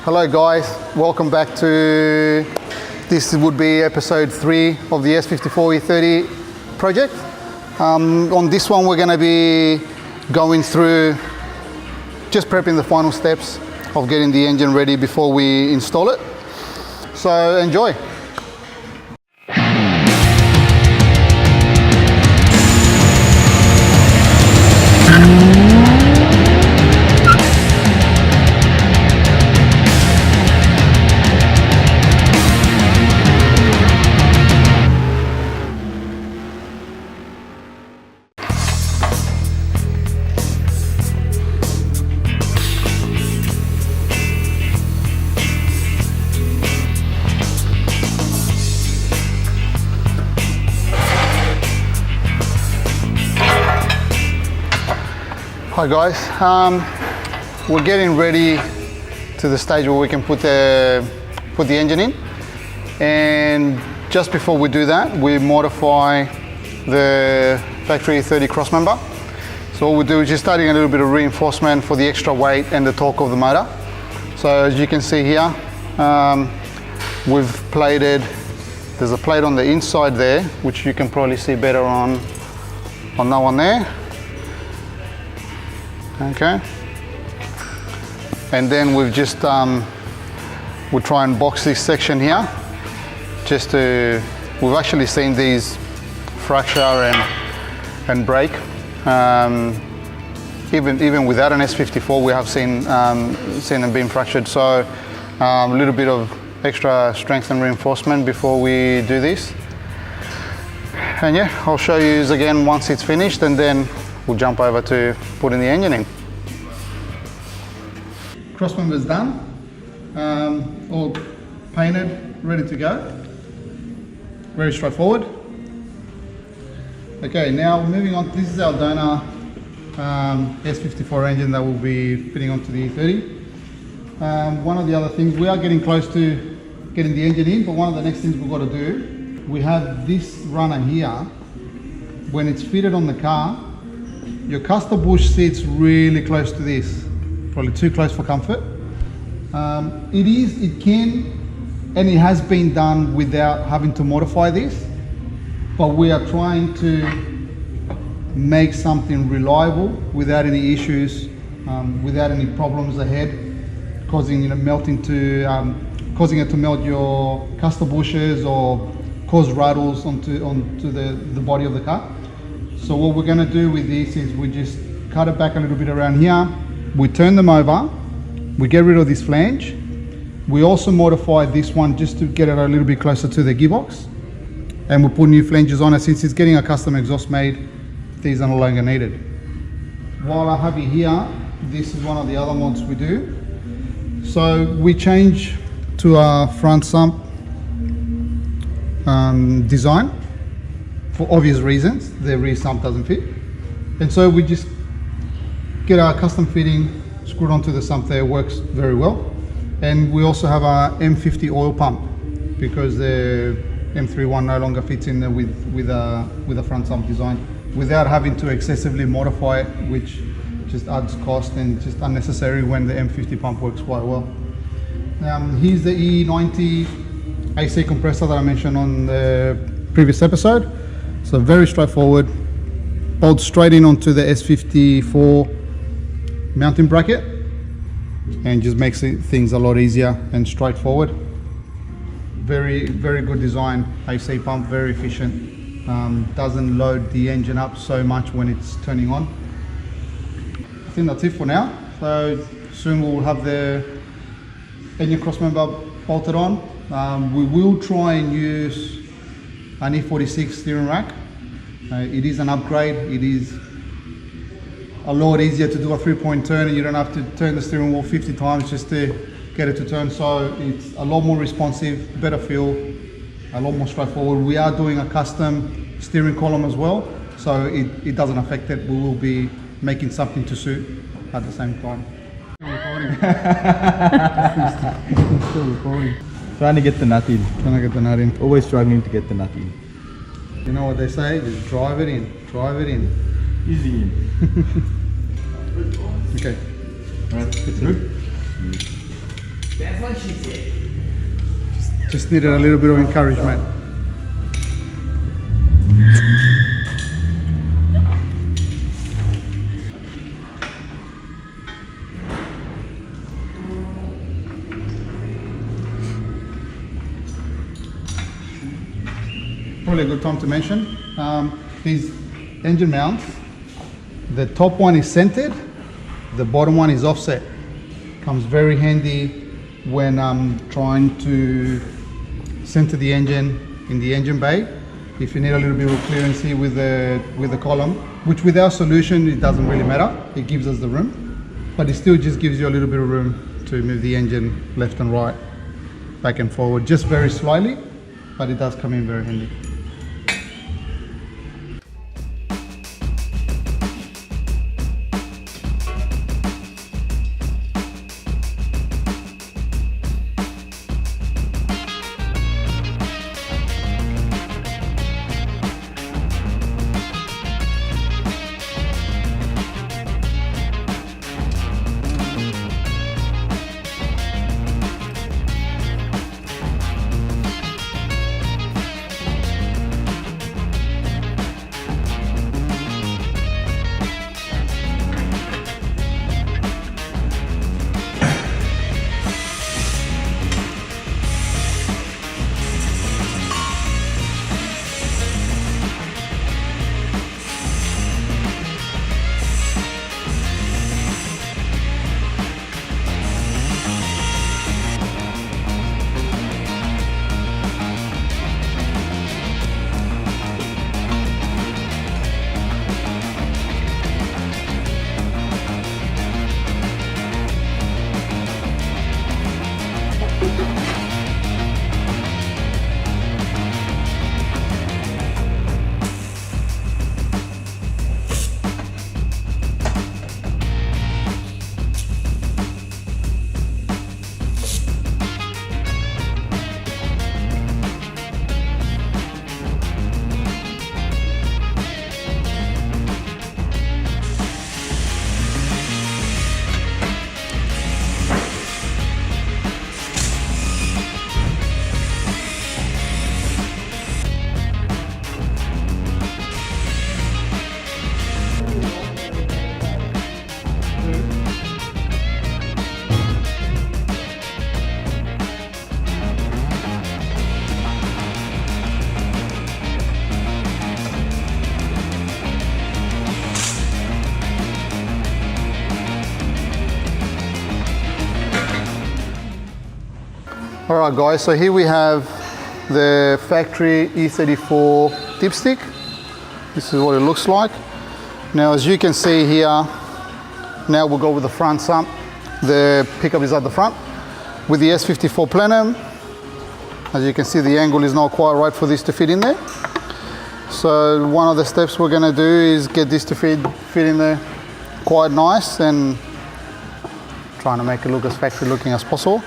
Hello guys, welcome back to, this would be episode 3 of the S54 E30 project. On this one we're going to be going through just prepping the final steps of getting the engine ready before we install it. So enjoy. Hi guys, we're getting ready to the stage where we can put the engine in, and just before we do that we modify the factory E30 crossmember. So what we do is just adding a little bit of reinforcement for the extra weight and the torque of the motor. So as you can see here, we've plated, there's a plate on the inside there which you can probably see better on that one there. Okay, and then we've just we'll try and box this section here just to, we've actually seen these fracture and break. Even without an S54 we have seen them being fractured, so a little bit of extra strength and reinforcement before we do this. And yeah, I'll show you again once it's finished, and then we'll jump over to putting the engine in. Crossmember is done, all painted, ready to go. Very straightforward. Okay, now moving on, this is our donor S54 engine that will be fitting onto the E30. One of the other things, we are getting close to getting the engine in, but one of the next things we've got to do, we have this runner here. When it's fitted on the car, your caster bush sits really close to this, probably too close for comfort. It can, and it has been done without having to modify this, but we are trying to make something reliable without any issues, without any problems ahead, causing causing it to melt your caster bushes or cause rattles onto the body of the car. So what we're going to do with this is we just cut it back a little bit around here, we turn them over, we get rid of this flange, we also modify this one just to get it a little bit closer to the gearbox, and we'll put new flanges on it. Since it's getting a custom exhaust made, these are no longer needed. While I have it here, this is one of the other mods we do. So we change to a front sump design. For obvious reasons, the rear sump doesn't fit, and so we just get our custom fitting screwed onto the sump there. Works very well. And we also have our M50 oil pump because the M31 no longer fits in there with a front sump design, without having to excessively modify it, which just adds cost and just unnecessary when the M50 pump works quite well. Here's the E90 AC compressor that I mentioned on the previous episode. So very straightforward, bolts straight in onto the S54 mounting bracket, and just makes things a lot easier and straightforward. Very good design, AC pump, very efficient, doesn't load the engine up so much when it's turning on. I think that's it for now. So soon we'll have the engine crossmember bolted on. We will try and use an E46 steering rack. It is an upgrade. It is a lot easier to do a 3-point turn, and you don't have to turn the steering wheel 50 times just to get it to turn. So it's a lot more responsive, better feel, a lot more straightforward. We are doing a custom steering column as well, so it doesn't affect it. We will be making something to suit at the same time. Still recording. Still recording. Trying to get the nut in. Trying to get the nut in. Always struggling to get the nut in. You know what they say? Just drive it in. Drive it in. Easy in. Okay. Alright, it's good. That's what she said. Just needed a little bit of encouragement. Probably a good time to mention these engine mounts. The top one is centered, the bottom one is offset. Comes very handy when I'm trying to center the engine in the engine bay. If you need a little bit of clearance here with the column, which with our solution it doesn't really matter, it gives us the room, but it still just gives you a little bit of room to move the engine left and right, back and forward, just very slightly, but it does come in very handy. Alright guys, so here we have the factory E34 dipstick. This is what it looks like. Now as you can see here, now we'll go with the front sump. The pickup is at the front. With the S54 plenum, as you can see the angle is not quite right for this to fit in there. So one of the steps we're going to do is get this to fit in there quite nice and trying to make it look as factory looking as possible.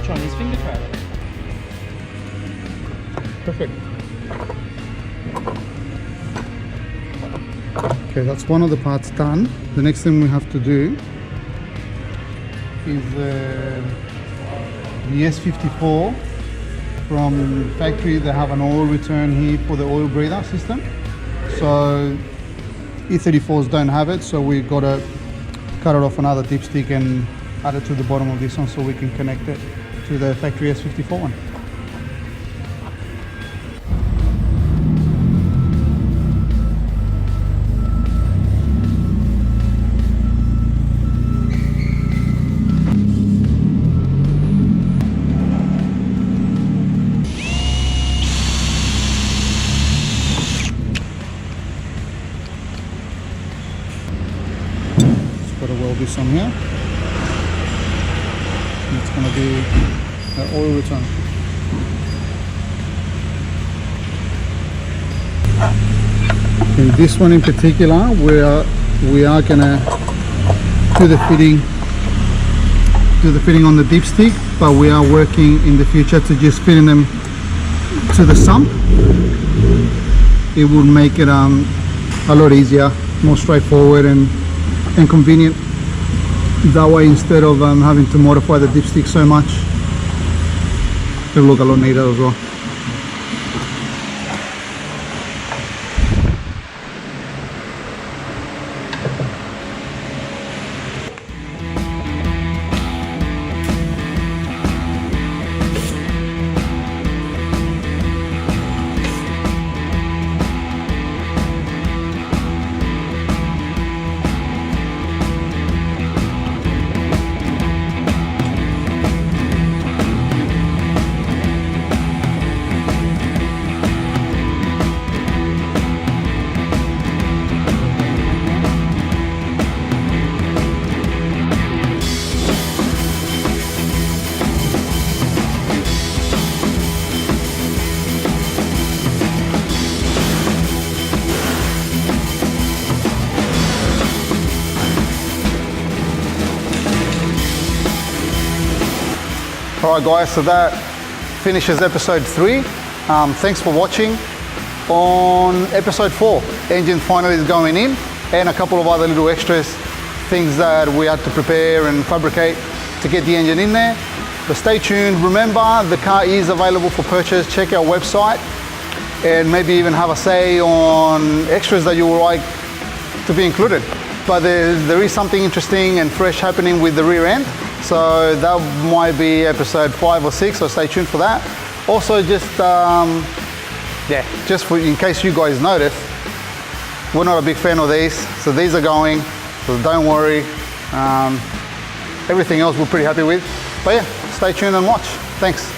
watch on his finger trailer. Perfect. Okay, that's one of the parts done. The next thing we have to do is the S54 from factory. They have an oil return here for the oil breather system. So E34s don't have it, so we've got to cut it off another dipstick and add it to the bottom of this one so we can connect it to the factory S54 one. Got to weld this on here. It's going to be the oil return. In this one in particular, we are going to do the fitting on the dipstick, but we are working in the future to just fitting them to the sump. It would make it a lot easier, more straightforward and convenient. That way, instead of having to modify the dipstick so much, it'll look a lot neater as well. Alright guys, so that finishes episode 3. Thanks for watching. On episode 4, engine finally is going in, and a couple of other little extras, things that we had to prepare and fabricate to get the engine in there. But stay tuned. Remember, the car is available for purchase. Check our website and maybe even have a say on extras that you would like to be included. But there is something interesting and fresh happening with the rear end. So that might be episode 5 or 6, so stay tuned for that. Also, just in case you guys noticed, we're not a big fan of these, so these are going, so don't worry. Everything else we're pretty happy with. But yeah, stay tuned and watch. Thanks.